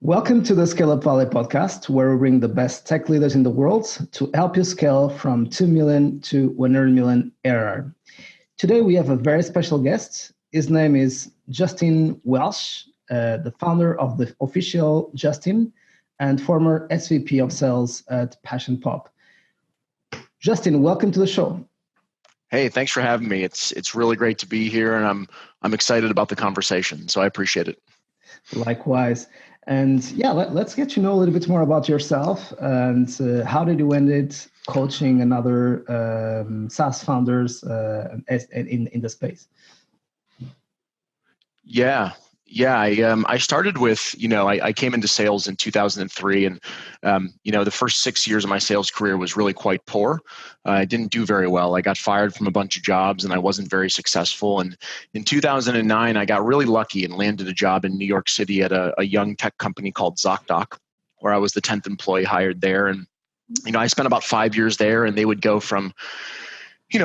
Welcome to the Scaleup Valley podcast, where we bring the best tech leaders in the world to help you scale from 2 million to 100 million ARR. Today, we have a very special guest. His name is Justin Welsh, the founder of the official Justin and former SVP of sales at Passion Pop. Justin, welcome to the show. Hey, thanks for having me. It's really great to be here, and I'm excited about the conversation. So I appreciate it. Likewise. And yeah, let's get to know a little bit more about yourself and how did you end it coaching another SaaS founders in the space? Yeah. I started with, I came into sales in 2003, and the first 6 years of my sales career was really quite poor. I didn't do very well. I got fired from a bunch of jobs, and I wasn't very successful. And in 2009, I got really lucky and landed a job in New York City at a young tech company called ZocDoc, where I was the 10th employee hired there. And I spent about 5 years there, and they would go from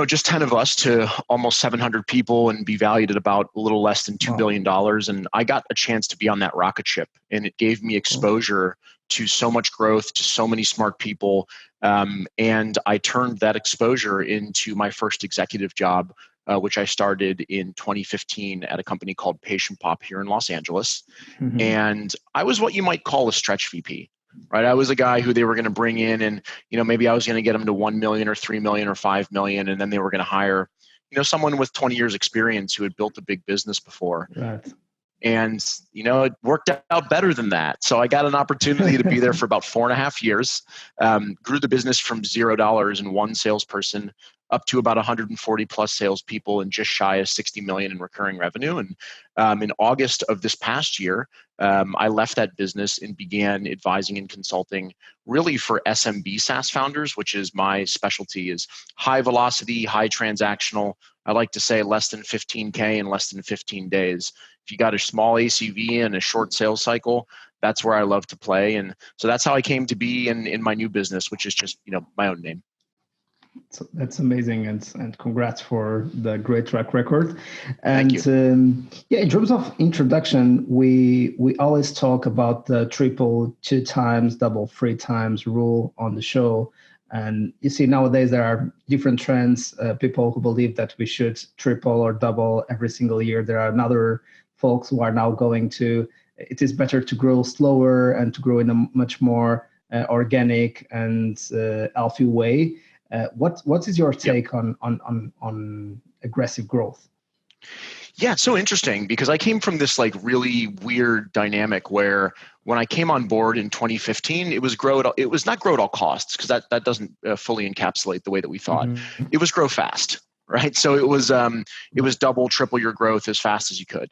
just 10 of us to almost 700 people and be valued at about a little less than $2 billion. And I got a chance to be on that rocket ship, and it gave me exposure to so much growth, to so many smart people. And I turned that exposure into my first executive job, which I started in 2015 at a company called Patient Pop here in Los Angeles. Mm-hmm. And I was what you might call a stretch VP. Right. I was a guy who they were going to bring in, and, maybe I was going to get them to 1 million or 3 million or 5 million. And then they were going to hire, someone with 20 years experience who had built a big business before. Right. And, it worked out better than that. So I got an opportunity to be there for about 4.5 years, grew the business from $0 and one salesperson up to about 140 plus salespeople and just shy of 60 million in recurring revenue. And in August of this past year, I left that business and began advising and consulting really for SMB SaaS founders, which is my specialty, is high velocity, high transactional. I like to say less than 15K in less than 15 days. If you got a small ACV and a short sales cycle, that's where I love to play. And so that's how I came to be in my new business, which is just, my own name. So that's amazing, and congrats for the great track record. And Thank you. In terms of introduction, we always talk about the triple 2 times, double 3 times rule on the show. And you see nowadays there are different trends. People who believe that we should triple or double every single year. There are other folks who are now going to, it is better to grow slower and to grow in a much more organic and healthy way. What is your take on aggressive growth? Yeah, it's so interesting because I came from this really weird dynamic where when I came on board in 2015, it was not grow at all costs, because that doesn't fully encapsulate the way that we thought. Mm-hmm. It was grow fast, right? So it was double, triple your growth as fast as you could.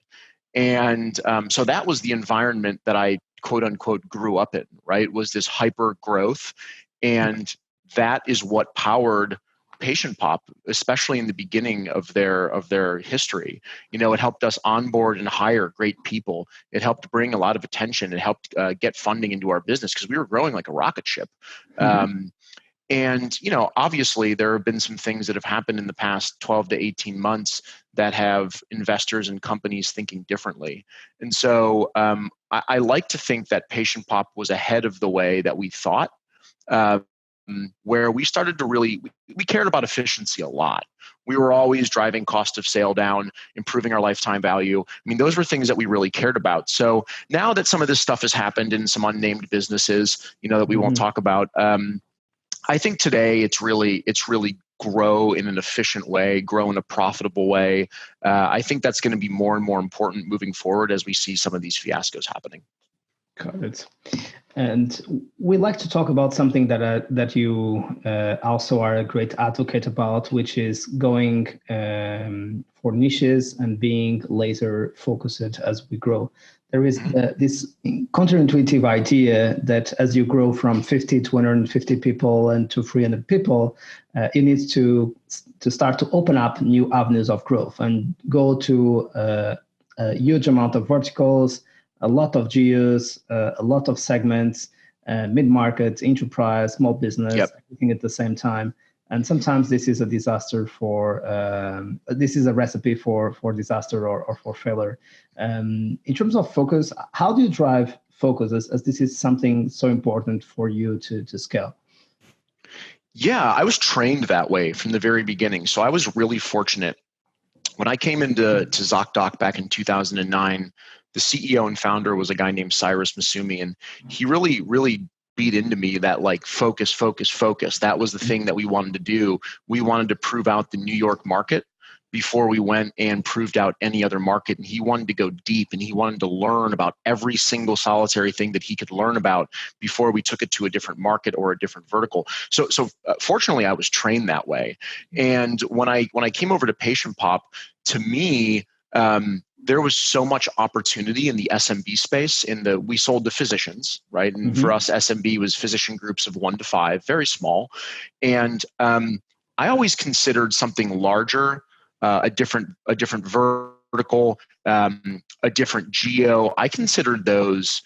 And so that was the environment that I quote unquote grew up in, right? Was this hyper growth. And that is what powered Patient Pop, especially in the beginning of their history. It helped us onboard and hire great people. It helped bring a lot of attention. It helped get funding into our business because we were growing like a rocket ship. Mm-hmm. And obviously there have been some things that have happened in the past 12 to 18 months that have investors and companies thinking differently. And so I like to think that Patient Pop was ahead of the way that we thought. Where we started to we cared about efficiency a lot. We were always driving cost of sale down, improving our lifetime value. I mean, those were things that we really cared about. So now that some of this stuff has happened in some unnamed businesses, that we won't talk about, I think today it's really grow in an efficient way, grow in a profitable way. I think that's going to be more and more important moving forward as we see some of these fiascos happening. Got it. And we like to talk about something that you also are a great advocate about, which is going for niches and being laser focused as we grow. There is this counterintuitive idea that as you grow from 50 to 150 people and to 300 people, you need to start to open up new avenues of growth and go to a huge amount of verticals, a lot of geos, a lot of segments, mid-market, enterprise, small business, everything at the same time. And sometimes this is a disaster this is a recipe for disaster or for failure. In terms of focus, how do you drive focus as this is something so important for you to scale? Yeah, I was trained that way from the very beginning. So I was really fortunate. When I came into ZocDoc back in 2009, the CEO and founder was a guy named Cyrus Masumi, and he really beat into me that like focus, focus, focus. That was the thing that we wanted to do. We wanted to prove out the New York market before we went and proved out any other market. And he wanted to go deep, and he wanted to learn about every single solitary thing that he could learn about before we took it to a different market or a different vertical. So fortunately, I was trained that way. And when I came over to Patient Pop, to me, there was so much opportunity in the SMB space. We sold to physicians, right? And for us, SMB was physician groups of 1 to 5, very small. And I always considered something larger, a different vertical, a different geo. I considered those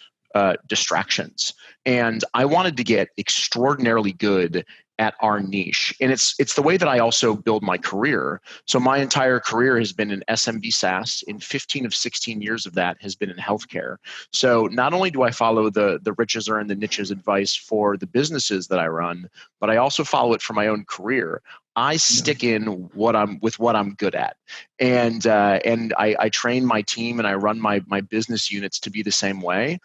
distractions, and I wanted to get extraordinarily good at our niche. And it's the way that I also build my career. So my entire career has been in SMB SaaS. In 15 of 16 years of that has been in healthcare. So not only do I follow the riches are in the niches advice for the businesses that I run, but I also follow it for my own career. I stick in what I'm good at, and I train my team and I run my business units to be the same way.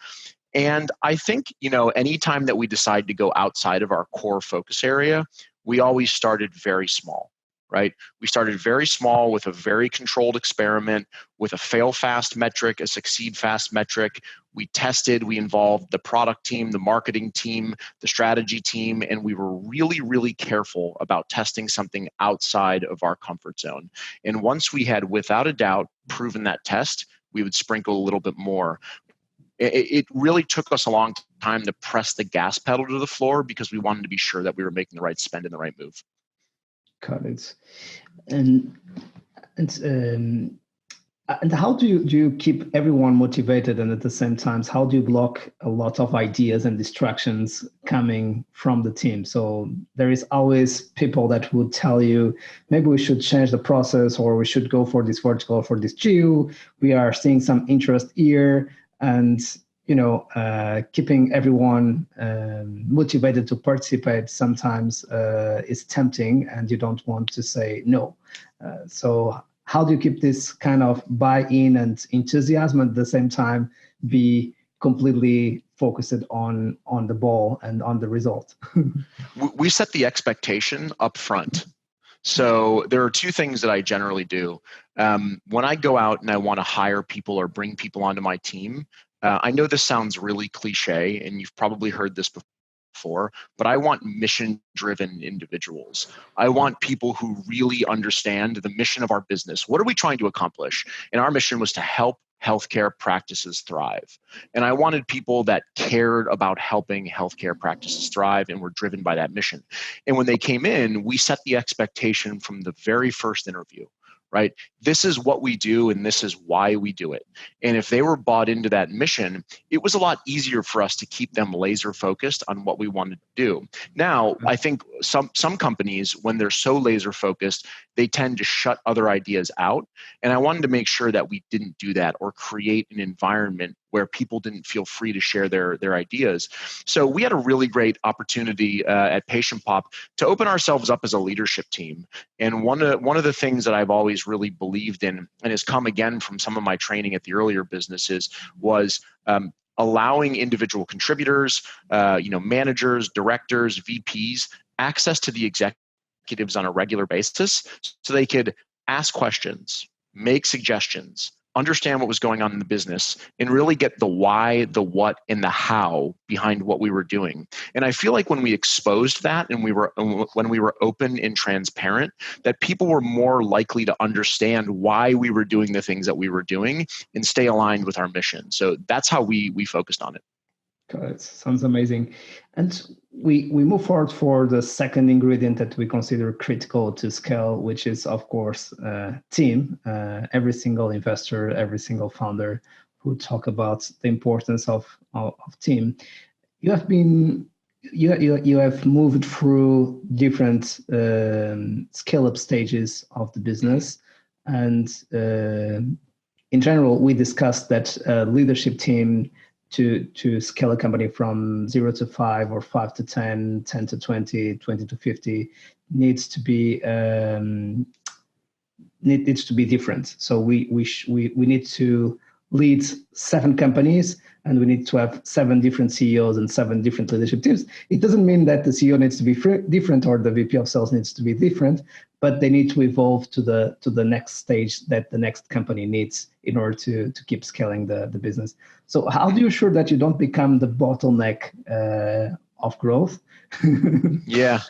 And I think, anytime that we decide to go outside of our core focus area, we always started very small, right? We started very small with a very controlled experiment, with a fail fast metric, a succeed fast metric. We tested, we involved the product team, the marketing team, the strategy team, and we were really, really careful about testing something outside of our comfort zone. And once we had, without a doubt, proven that test, we would sprinkle a little bit more. It really took us a long time to press the gas pedal to the floor because we wanted to be sure that we were making the right spend and the right move. Got it. And how do you keep everyone motivated, and at the same time, how do you block a lot of ideas and distractions coming from the team? So there is always people that would tell you, maybe we should change the process, or we should go for this vertical or for this geo. We are seeing some interest here. And keeping everyone motivated to participate sometimes is tempting, and you don't want to say no. So how do you keep this kind of buy-in and enthusiasm, at the same time be completely focused on the ball and on the result? We set the expectation up front. So there are two things that I generally do. When I go out and I want to hire people or bring people onto my team, I know this sounds really cliche, and you've probably heard this before, but I want mission-driven individuals. I want people who really understand the mission of our business. What are we trying to accomplish? And our mission was to help healthcare practices thrive. And I wanted people that cared about helping healthcare practices thrive and were driven by that mission. And when they came in, we set the expectation from the very first interview, right? This is what we do, and this is why we do it. And if they were bought into that mission, it was a lot easier for us to keep them laser focused on what we wanted to do. Now, I think some companies, when they're so laser focused, they tend to shut other ideas out. And I wanted to make sure that we didn't do that or create an environment where people didn't feel free to share their ideas. So we had a really great opportunity at Patient Pop to open ourselves up as a leadership team. And one of the things that I've always really believed in, and has come again from some of my training at the earlier businesses, was allowing individual contributors, managers, directors, VPs, access to the executives on a regular basis so they could ask questions, make suggestions, understand what was going on in the business, and really get the why, the what, and the how behind what we were doing. And I feel like when we exposed that and when we were open and transparent, that people were more likely to understand why we were doing the things that we were doing and stay aligned with our mission. So that's how we focused on it. Got it. Sounds amazing. And we move forward for the second ingredient that we consider critical to scale, which is, of course, team. Every single investor, every single founder who talk about the importance of team. You have moved through different scale-up stages of the business, and in general, we discussed that leadership team to scale a company from 0 to 5 or 5 to 10, 10 to 20, 20 to 50 needs to be needs to be different. So we need to lead 7 companies, and we need to have 7 different CEOs and 7 different leadership teams. It doesn't mean that the CEO needs to be different or the VP of sales needs to be different, but they need to evolve to the next stage that the next company needs in order to keep scaling the business. So how do you ensure that you don't become the bottleneck of growth? Yeah.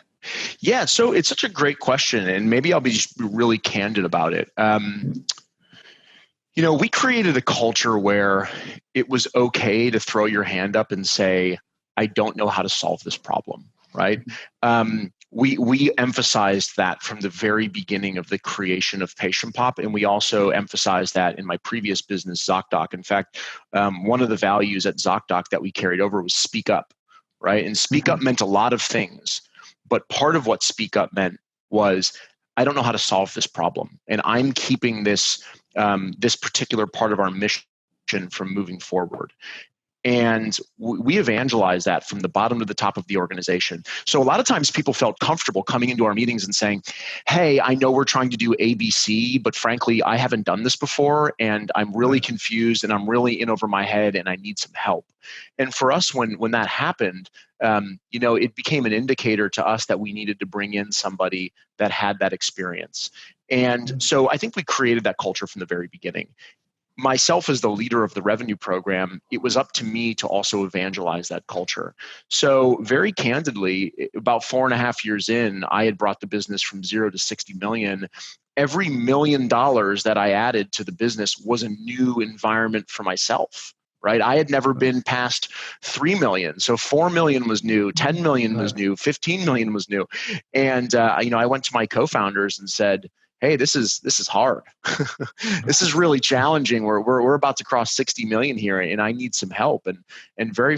Yeah, so it's such a great question, and maybe I'll be just really candid about it. We created a culture where it was okay to throw your hand up and say, I don't know how to solve this problem, right? We emphasized that from the very beginning of the creation of Patient Pop, and we also emphasized that in my previous business, ZocDoc. In fact, one of the values at ZocDoc that we carried over was speak up, right? And speak up meant a lot of things, but part of what speak up meant was, I don't know how to solve this problem, and I'm keeping this this particular part of our mission from moving forward. And we evangelize that from the bottom to the top of the organization. So a lot of times people felt comfortable coming into our meetings and saying, hey, I know we're trying to do ABC, but frankly, I haven't done this before, and I'm really confused, and I'm really in over my head, and I need some help. And for us, when that happened, it became an indicator to us that we needed to bring in somebody that had that experience. And so I think we created that culture from the very beginning. Myself as the leader of the revenue program, it was up to me to also evangelize that culture. So very candidly, about 4.5 years in, I had brought the business from 0 to 60 million. Every $1 million that I added to the business was a new environment for myself, right? I had never been past 3 million. So 4 million was new, 10 million was new, 15 million was new. And, I went to my co-founders and said, hey, this is hard. This is really challenging. We're about to cross 60 million here, and I need some help. And very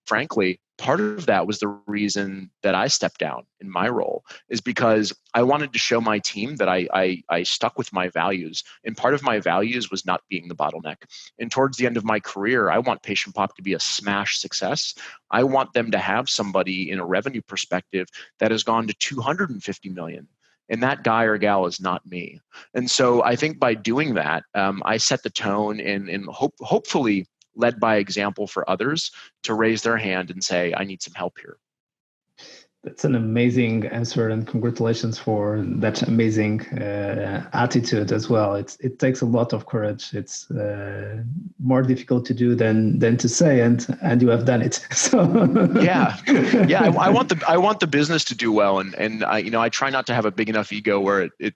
frankly, part of that was the reason that I stepped down in my role, is because I wanted to show my team that I stuck with my values. And part of my values was not being the bottleneck. And towards the end of my career, I want Patient Pop to be a smash success. I want them to have somebody in a revenue perspective that has gone to 250 million. And that guy or gal is not me. And so I think by doing that, I set the tone and hopefully led by example for others to raise their hand and say, I need some help here. That's an amazing answer, and congratulations for that amazing attitude as well. It takes a lot of courage. It's more difficult to do than to say, and you have done it. So yeah. I want the business to do well, and I try not to have a big enough ego where it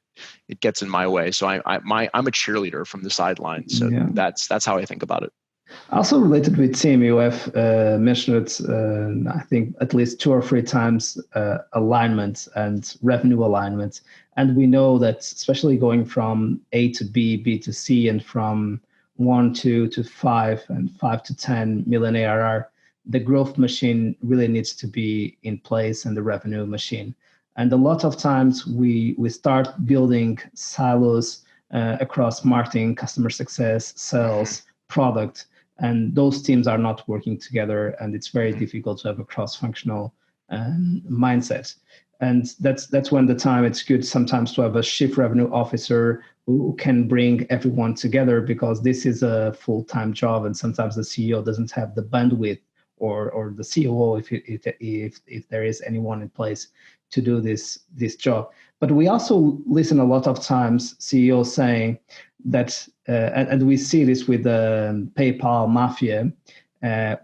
gets in my way. So I'm a cheerleader from the sidelines. So that's how I think about it. Also related with team, you have mentioned it, I think at least 2 or 3 times, alignment and revenue alignment. And we know that especially going from A to B, B to C, and from 1 to 5 and 5 to 10 million ARR, the growth machine really needs to be in place, and the revenue machine. And a lot of times we start building silos across marketing, customer success, sales, product. And those teams are not working together, and it's very difficult to have a cross-functional mindset. And that's when the time it's good sometimes to have a chief revenue officer who can bring everyone together, because this is a full-time job, and sometimes the CEO doesn't have the bandwidth, or the COO if there is anyone in place to do this job. But we also listen a lot of times CEOs saying that, and we see this with the PayPal mafia,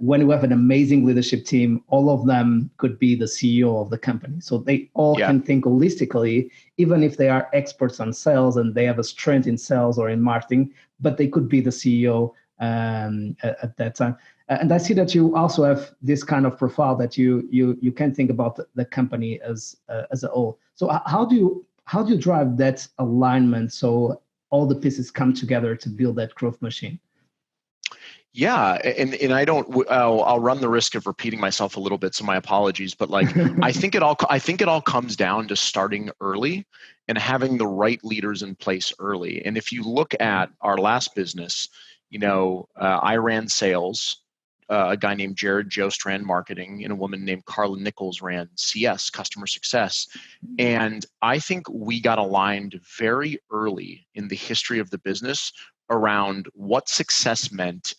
when you have an amazing leadership team, all of them could be the CEO of the company. So they all can think holistically, even if they are experts on sales and they have a strength in sales or in marketing, but they could be the CEO at that time. And I see that you also have this kind of profile that you can think about the company as a whole. So how do you drive that alignment so all the pieces come together to build that growth machine? Yeah, and I'll run the risk of repeating myself a little bit, so my apologies. But I think it all comes down to starting early and having the right leaders in place early. And if you look at our last business, I ran sales a guy named Jared Jost ran marketing, and a woman named Carla Nichols ran CS, customer success. And I think we got aligned very early in the history of the business around what success meant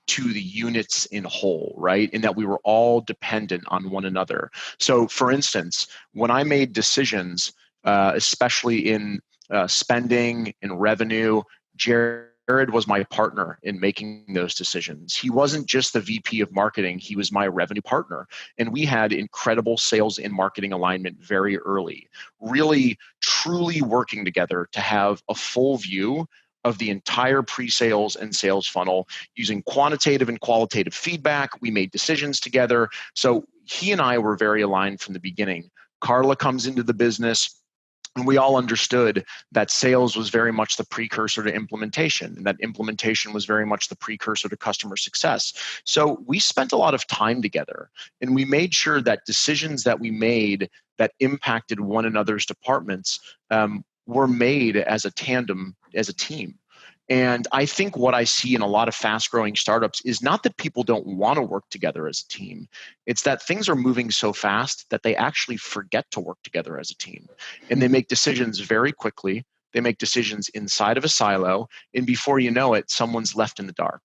to the units in whole, right? And that we were all dependent on one another. So, for instance, when I made decisions, especially in spending and revenue, Jared was my partner in making those decisions. He wasn't just the VP of marketing, he was my revenue partner. And we had incredible sales and marketing alignment very early, really, truly working together to have a full view of the entire pre-sales and sales funnel using quantitative and qualitative feedback. We made decisions together. So he and I were very aligned from the beginning. Carla comes into the business, and we all understood that sales was very much the precursor to implementation, and that implementation was very much the precursor to customer success. So we spent a lot of time together, and we made sure that decisions that we made that impacted one another's departments were made as a tandem, as a team. And I think what I see in a lot of fast-growing startups is not that people don't want to work together as a team. It's that things are moving so fast that they actually forget to work together as a team. And they make decisions very quickly. They make decisions inside of a silo. And before you know it, someone's left in the dark.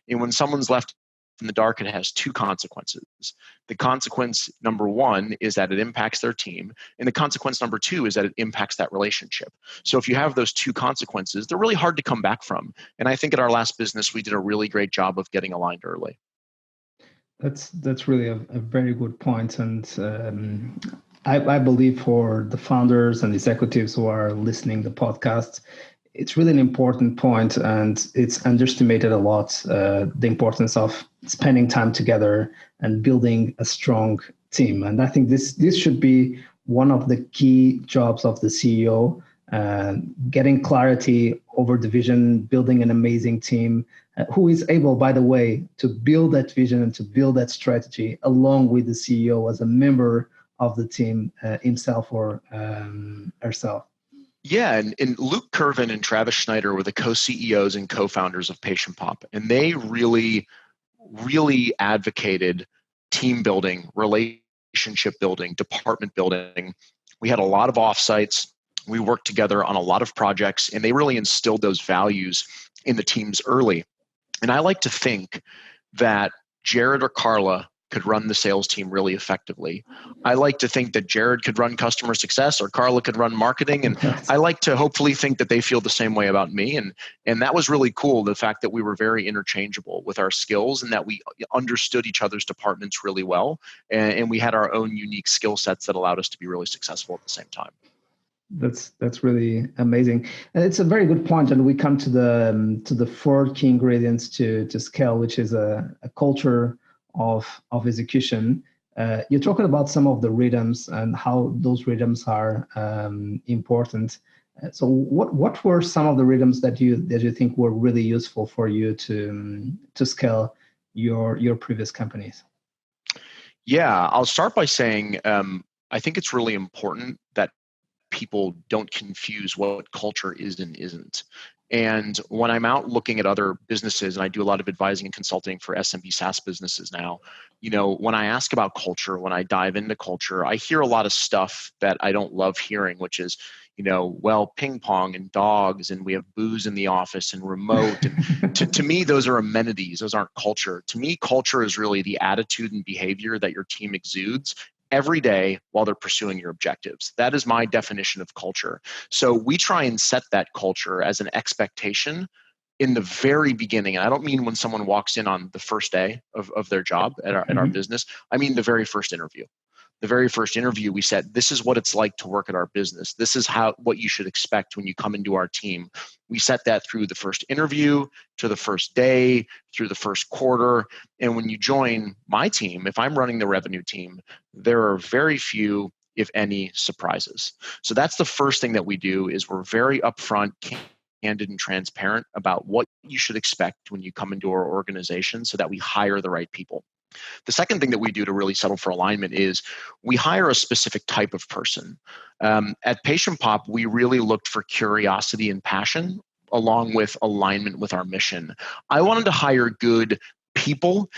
And when someone's left in the dark, it has two consequences. The consequence number one is that it impacts their team. And the consequence number two is that it impacts that relationship. So if you have those two consequences, they're really hard to come back from. And I think at our last business, we did a really great job of getting aligned early. That's really a very good point. And I believe for the founders and executives who are listening to the podcast, it's really an important point, and it's underestimated a lot, the importance of spending time together and building a strong team. And I think this should be one of the key jobs of the CEO, getting clarity over the vision, building an amazing team who is able, by the way, to build that vision and to build that strategy along with the CEO as a member of the team himself or herself. Yeah, and Luke Curvin and Travis Schneider were the co-CEOs and co-founders of Patient Pop, and they really, really advocated team building, relationship building, department building. We had a lot of offsites. We worked together on a lot of projects, and they really instilled those values in the teams early. And I like to think that Jared or Carla could run the sales team really effectively. I like to think that Jared could run customer success or Carla could run marketing. And I like to hopefully think that they feel the same way about me. And that was really cool, the fact that we were very interchangeable with our skills and that we understood each other's departments really well. And we had our own unique skill sets that allowed us to be really successful at the same time. That's really amazing, and it's a very good point. And we come to the four key ingredients to scale, which is a culture of execution. You're talking about some of the rhythms and how those rhythms are important. So what were some of the rhythms that you think were really useful for you to scale your previous companies? Yeah, I'll start by saying I think it's really important that people don't confuse what culture is and isn't. And when I'm out looking at other businesses, and I do a lot of advising and consulting for SMB SaaS businesses now, when I ask about culture, when I dive into culture, I hear a lot of stuff that I don't love hearing, which is, well, ping pong and dogs, and we have booze in the office and remote. And to me, those are amenities. Those aren't culture. To me, culture is really the attitude and behavior that your team exudes every day while they're pursuing your objectives. That is my definition of culture. So we try and set that culture as an expectation in the very beginning. And I don't mean when someone walks in on the first day of their job at our business. I mean the very first interview. The very first interview, we said, this is what it's like to work at our business. This is what you should expect when you come into our team. We set that through the first interview, to the first day, through the first quarter. And when you join my team, if I'm running the revenue team, there are very few, if any, surprises. So that's the first thing that we do is we're very upfront, candid, and transparent about what you should expect when you come into our organization so that we hire the right people. The second thing that we do to really settle for alignment is we hire a specific type of person. At Patient Pop, we really looked for curiosity and passion along with alignment with our mission. I wanted to hire good people,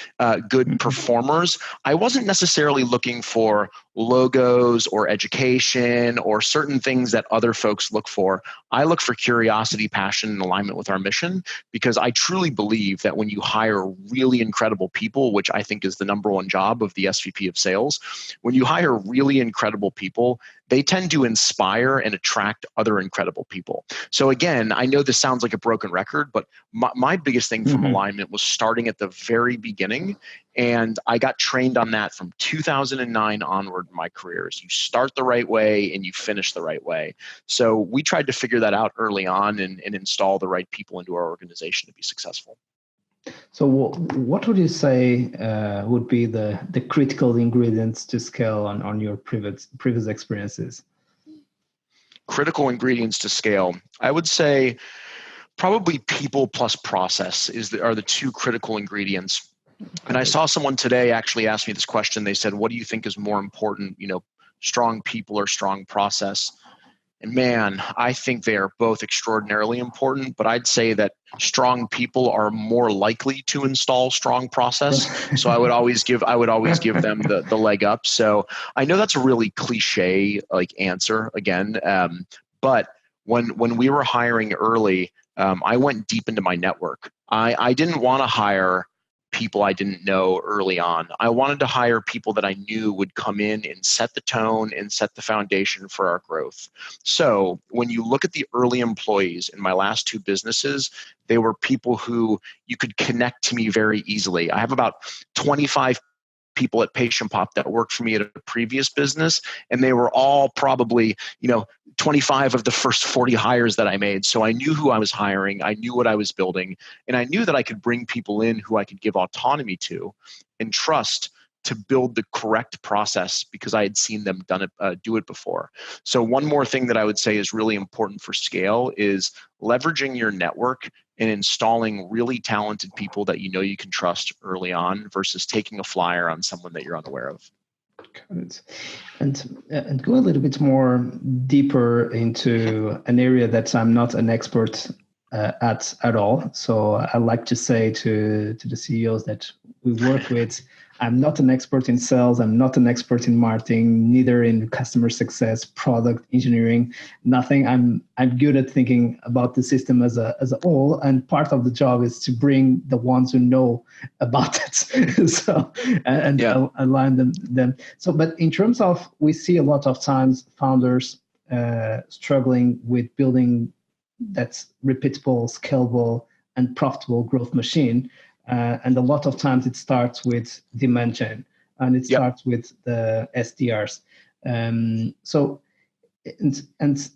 good performers. I wasn't necessarily looking for logos or education or certain things that other folks look for. I look for curiosity, passion, and alignment with our mission, because I truly believe that when you hire really incredible people, which I think is the number one job of the SVP of sales, when you hire really incredible people, they tend to inspire and attract other incredible people. So again, I know this sounds like a broken record, but my biggest thing from alignment was starting at the very beginning. And I got trained on that from 2009 onward in my career. You start the right way and you finish the right way. So we tried to figure that out early on and install the right people into our organization to be successful. So what would you say would be the critical ingredients to scale on your previous experiences? Critical ingredients to scale. I would say probably people plus process are the two critical ingredients. And I saw someone today actually ask me this question. They said, what do you think is more important, strong people or strong process? And man, I think they are both extraordinarily important, but I'd say that strong people are more likely to install strong process. So I would always give them the leg up. So I know that's a really cliche answer again. But when we were hiring early, I went deep into my network. I didn't want to hire people I didn't know early on. I wanted to hire people that I knew would come in and set the tone and set the foundation for our growth. So when you look at the early employees in my last two businesses, they were people who you could connect to me very easily. I have about 25 people at Patient Pop that worked for me at a previous business, and they were all probably, 25 of the first 40 hires that I made. So I knew who I was hiring, I knew what I was building, and I knew that I could bring people in who I could give autonomy to and trust to build the correct process because I had seen them do it before. So one more thing that I would say is really important for scale is leveraging your network and installing really talented people that you can trust early on versus taking a flyer on someone that you're unaware of. Got it. And go a little bit more deeper into an area that I'm not an expert at all. So I like to say to the CEOs that we work with, I'm not an expert in sales. I'm not an expert in marketing, neither in customer success, product engineering, nothing. I'm good at thinking about the system as a whole, and part of the job is to bring the ones who know about it. So and align them. So, but in terms of, we see a lot of times founders struggling with building that's repeatable, scalable, and profitable growth machine. And a lot of times it starts with demand gen, and it starts with the SDRs. So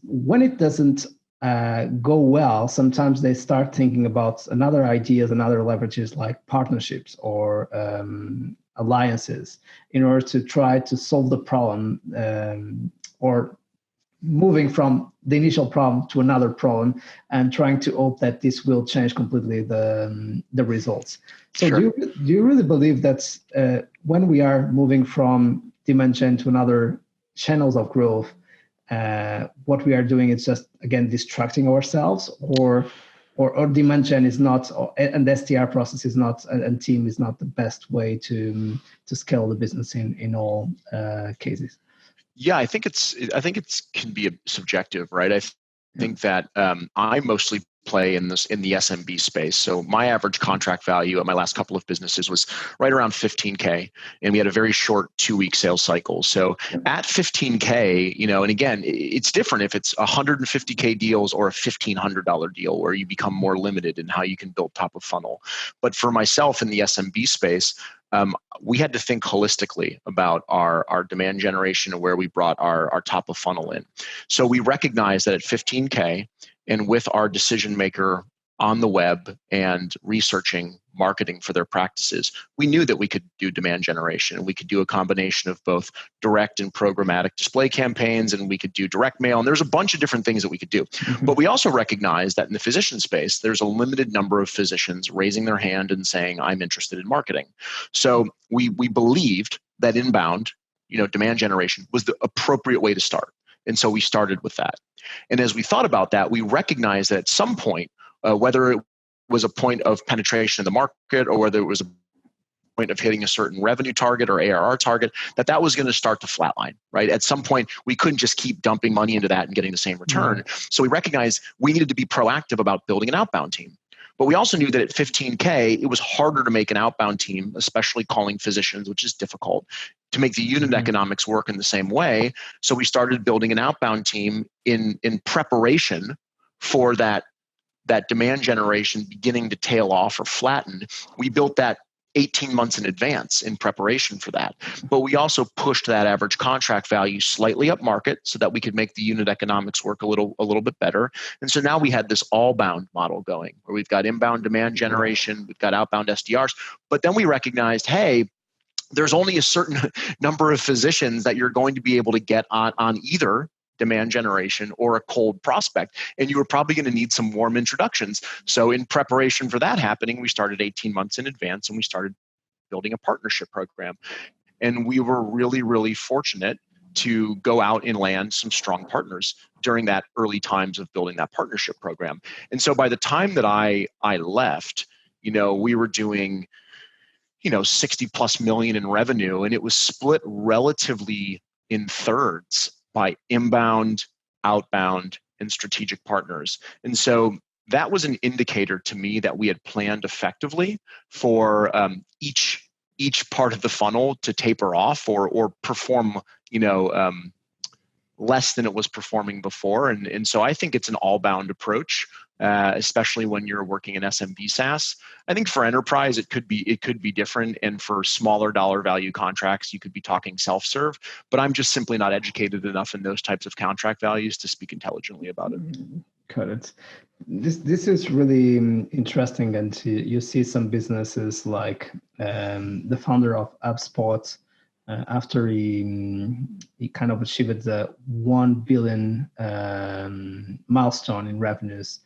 when it doesn't go well, sometimes they start thinking about another ideas and other leverages like partnerships or alliances in order to try to solve the problem or moving from the initial problem to another problem and trying to hope that this will change completely the results. So do you really believe that when we are moving from demand gen to another channels of growth, what we are doing is just, again, distracting ourselves, or demand gen is not, and the SDR process is not, and team is not the best way to scale the business in all cases? Yeah, I think it can be subjective, right? I think that I mostly play in the SMB space. So my average contract value at my last couple of businesses was right around 15K, and we had a very short 2-week sales cycle. So at 15K, and again, it's different if it's 150K deals or a $1,500 deal where you become more limited in how you can build top of funnel. But for myself in the SMB space, we had to think holistically about our demand generation and where we brought our top of funnel in. So we recognized that at 15K, and with our decision maker on the web and researching marketing for their practices, we knew that we could do demand generation, and we could do a combination of both direct and programmatic display campaigns, and we could do direct mail, and there's a bunch of different things that we could do. Mm-hmm. But we also recognized that in the physician space, there's a limited number of physicians raising their hand and saying, I'm interested in marketing. So we believed that inbound, demand generation was the appropriate way to start. And so we started with that. And as we thought about that, we recognized that at some point, whether it was a point of penetration in the market or whether it was a of hitting a certain revenue target or ARR target, that was going to start to flatline, right? At some point, we couldn't just keep dumping money into that and getting the same return. So we recognized we needed to be proactive about building an outbound team. But we also knew that at 15K, it was harder to make an outbound team, especially calling physicians, which is difficult, to make the unit economics work in the same way. So we started building an outbound team in preparation for that demand generation beginning to tail off or flatten. We built that 18 months in advance in preparation for that. But we also pushed that average contract value slightly up market so that we could make the unit economics work a little bit better. And so now we had this all bound model going where we've got inbound demand generation, we've got outbound SDRs, but then we recognized, hey, there's only a certain number of physicians that you're going to be able to get on either demand generation or a cold prospect. And you were probably going to need some warm introductions. So in preparation for that happening, we started 18 months in advance and we started building a partnership program. And we were really, really fortunate to go out and land some strong partners during that early times of building that partnership program. And so by the time that I left, we were doing 60 plus million in revenue, and it was split relatively in thirds by inbound, outbound, and strategic partners. And so that was an indicator to me that we had planned effectively for each part of the funnel to taper off or perform, less than it was performing before. And so I think it's an all-bound approach, especially when you're working in SMB SaaS. I think for enterprise, it could be different. And for smaller dollar value contracts, you could be talking self-serve. But I'm just simply not educated enough in those types of contract values to speak intelligently about it. Got it. This is really interesting. And you see some businesses like the founder of HubSpot, after he kind of achieved the 1 billion milestone in revenues,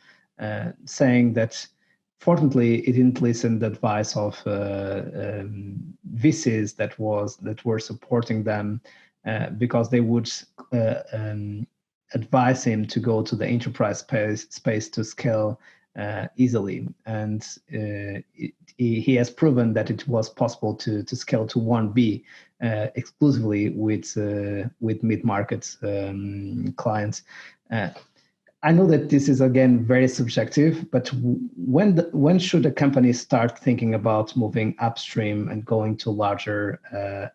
saying that fortunately he didn't listen to the advice of VCs that were supporting them, because they would advise him to go to the enterprise space to scale easily. And he has proven that it was possible to scale to 1B exclusively with mid-market clients. I know that this is, again, very subjective, but when should a company start thinking about moving upstream and going to larger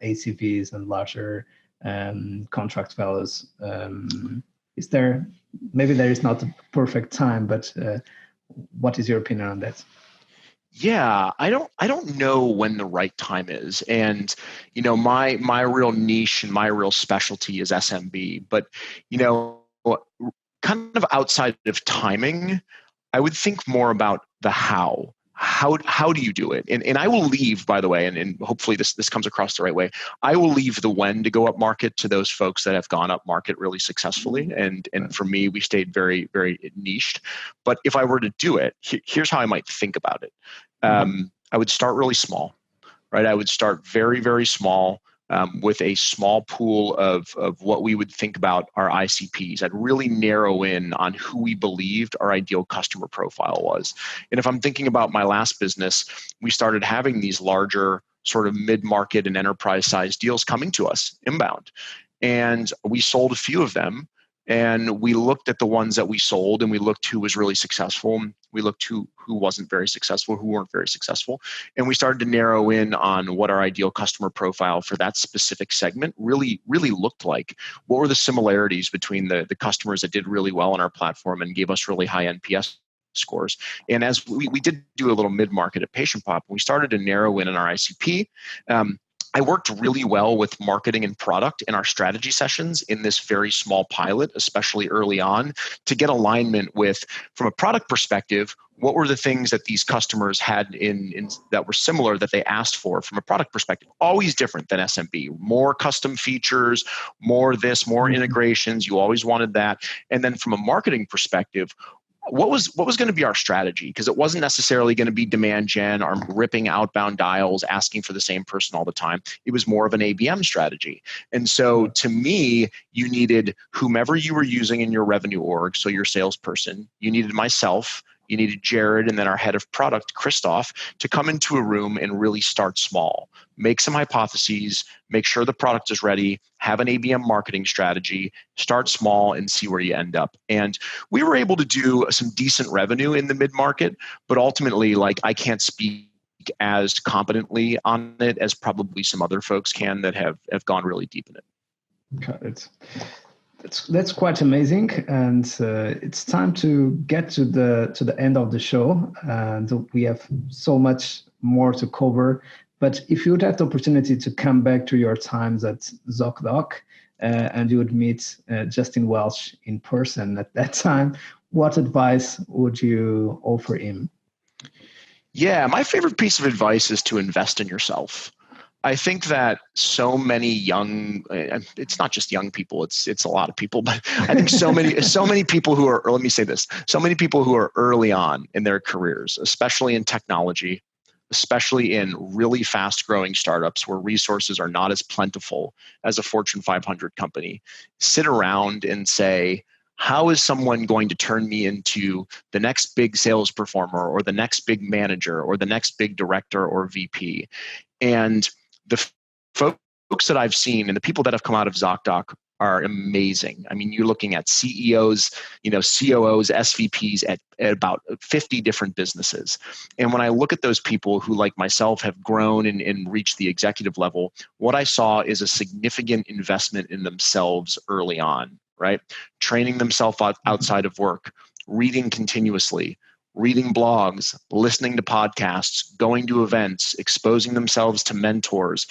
ACVs and larger contract values? Maybe there is not a perfect time, but what is your opinion on that? Yeah, I don't know when the right time is. And, my real niche and my real specialty is SMB, but, kind of outside of timing, I would think more about the how. How do you do it? And I will leave, by the way, and hopefully this comes across the right way. I will leave the when to go up market to those folks that have gone up market really successfully. And for me, we stayed very, very niched. But if I were to do it, here's how I might think about it. I would start really small, right? I would start very, very small. With a small pool of what we would think about our ICPs. I'd really narrow in on who we believed our ideal customer profile was. And if I'm thinking about my last business, we started having these larger sort of mid-market and enterprise-sized deals coming to us inbound. And we sold a few of them. And we looked at the ones that we sold, and we looked who was really successful. We looked who wasn't very successful, who weren't very successful. And we started to narrow in on what our ideal customer profile for that specific segment really looked like. What were the similarities between the customers that did really well on our platform and gave us really high NPS scores? And as we did do a little mid-market at Patient Pop, we started to narrow in on our ICP. I worked really well with marketing and product in our strategy sessions in this very small pilot, especially early on, to get alignment with, from a product perspective, what were the things that these customers had in that were similar that they asked for from a product perspective? Always different than SMB. More custom features, more integrations. You always wanted that. And then from a marketing perspective, what was going to be our strategy? Because it wasn't necessarily going to be demand gen or ripping outbound dials, asking for the same person all the time. It was more of an ABM strategy. And so to me, you needed whomever you were using in your revenue org, so your salesperson, you needed myself, You needed Jared and then our head of product, Christoph, to come into a room and really start small. Make some hypotheses, make sure the product is ready, have an ABM marketing strategy, start small and see where you end up. And we were able to do some decent revenue in the mid-market, but ultimately, like, I can't speak as competently on it as probably some other folks can that have gone really deep in it. Got it. That's quite amazing, and it's time to get to the end of the show, and we have so much more to cover. But if you would have the opportunity to come back to your times at ZocDoc and you would meet Justin Welsh in person at that time, what advice would you offer him? Yeah, my favorite piece of advice is to invest in yourself. I think that so many young, it's not just young people, it's a lot of people, but I think so many people who are, or let me say this, so many people who are early on in their careers, especially in technology, especially in really fast growing startups where resources are not as plentiful as a Fortune 500 company, sit around and say, how is someone going to turn me into the next big sales performer or the next big manager or the next big director or VP? And the folks that I've seen and the people that have come out of ZocDoc are amazing. I mean, you're looking at CEOs, COOs, SVPs at about 50 different businesses. And when I look at those people who, like myself, have grown and reached the executive level, what I saw is a significant investment in themselves early on, right? Training themselves outside of work, reading continuously, reading blogs, listening to podcasts, going to events, exposing themselves to mentors,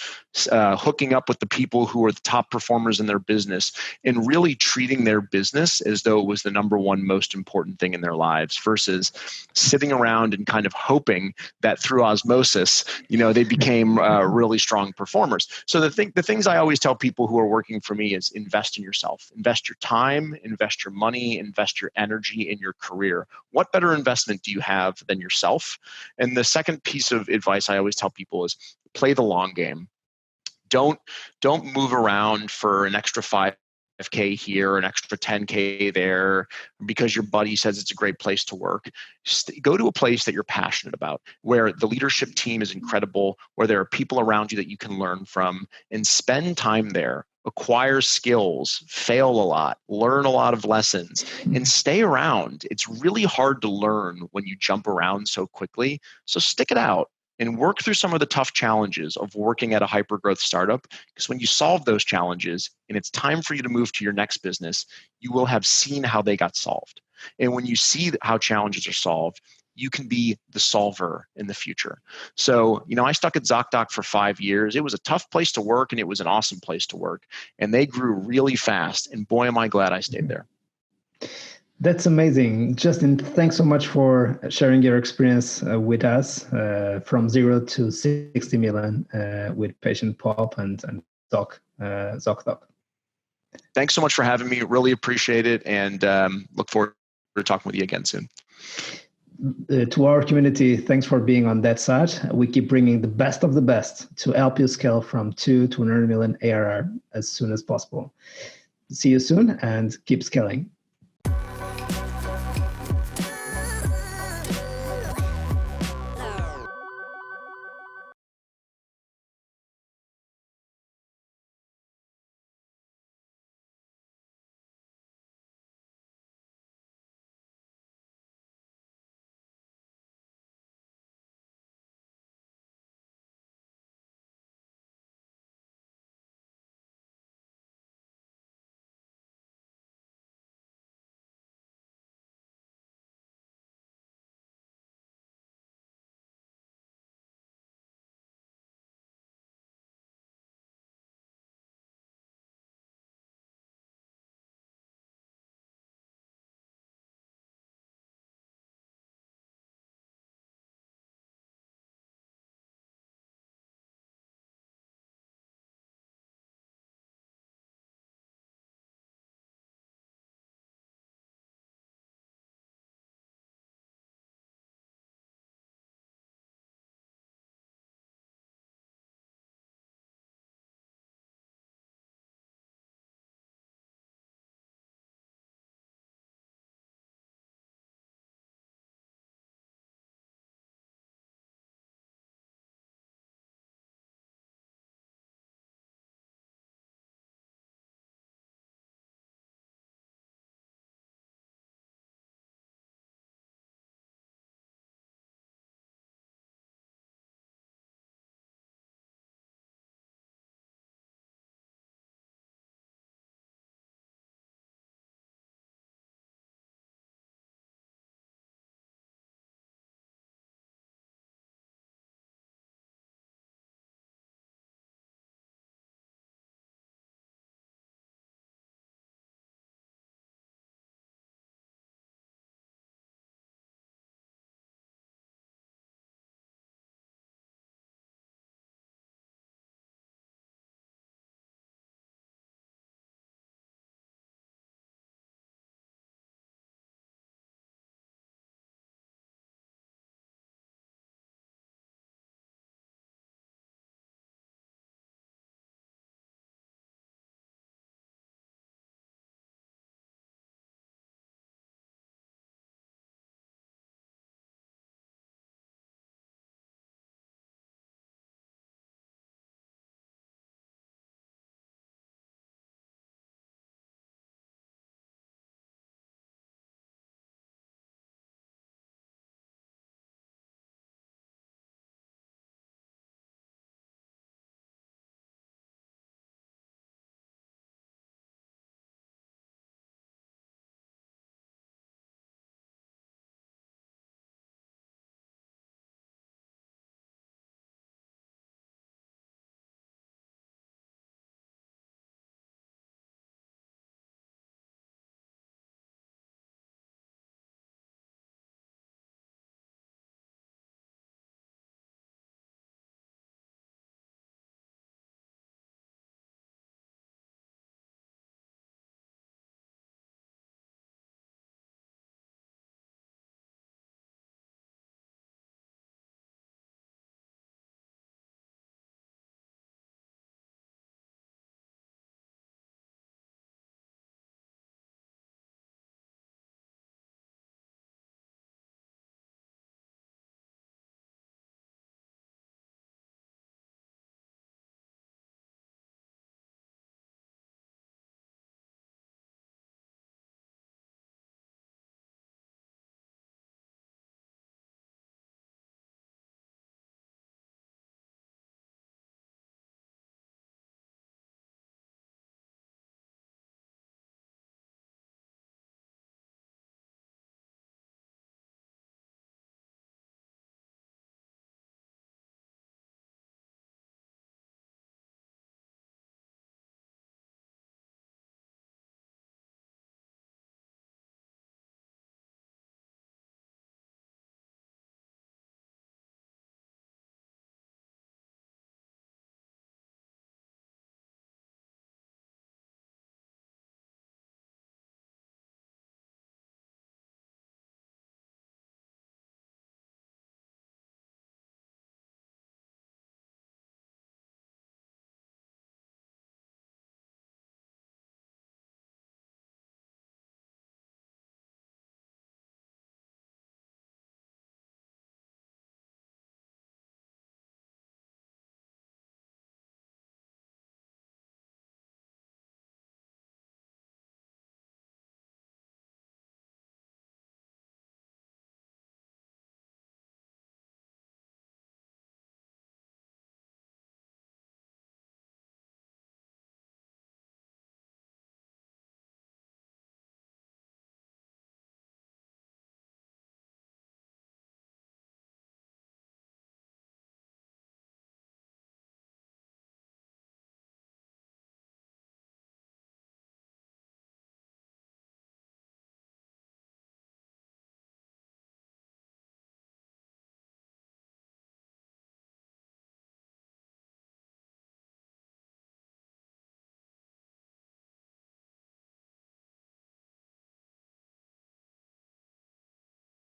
hooking up with the people who are the top performers in their business, and really treating their business as though it was the number one most important thing in their lives versus sitting around and kind of hoping that through osmosis, they became really strong performers. So the things I always tell people who are working for me is invest in yourself, invest your time, invest your money, invest your energy in your career. What better investment do you have than yourself? And the second piece of advice I always tell people is play the long game. Don't move around for an extra 5K here, an extra 10K there, because your buddy says it's a great place to work. Go to a place that you're passionate about, where the leadership team is incredible, where there are people around you that you can learn from, and spend time there. Acquire skills, fail a lot, learn a lot of lessons, and stay around. It's really hard to learn when you jump around so quickly. So stick it out and work through some of the tough challenges of working at a hypergrowth startup. Because when you solve those challenges and it's time for you to move to your next business, you will have seen how they got solved. And when you see how challenges are solved, you can be the solver in the future. So, I stuck at ZocDoc for 5 years. It was a tough place to work and it was an awesome place to work. And they grew really fast. And boy, am I glad I stayed there. That's amazing. Justin, thanks so much for sharing your experience with us from 0 to 60 million with Patient Pop and ZocDoc. Thanks so much for having me. Really appreciate it. And look forward to talking with you again soon. To our community, thanks for being on that side. We keep bringing the best of the best to help you scale from 2 to 100 million ARR as soon as possible. See you soon and keep scaling.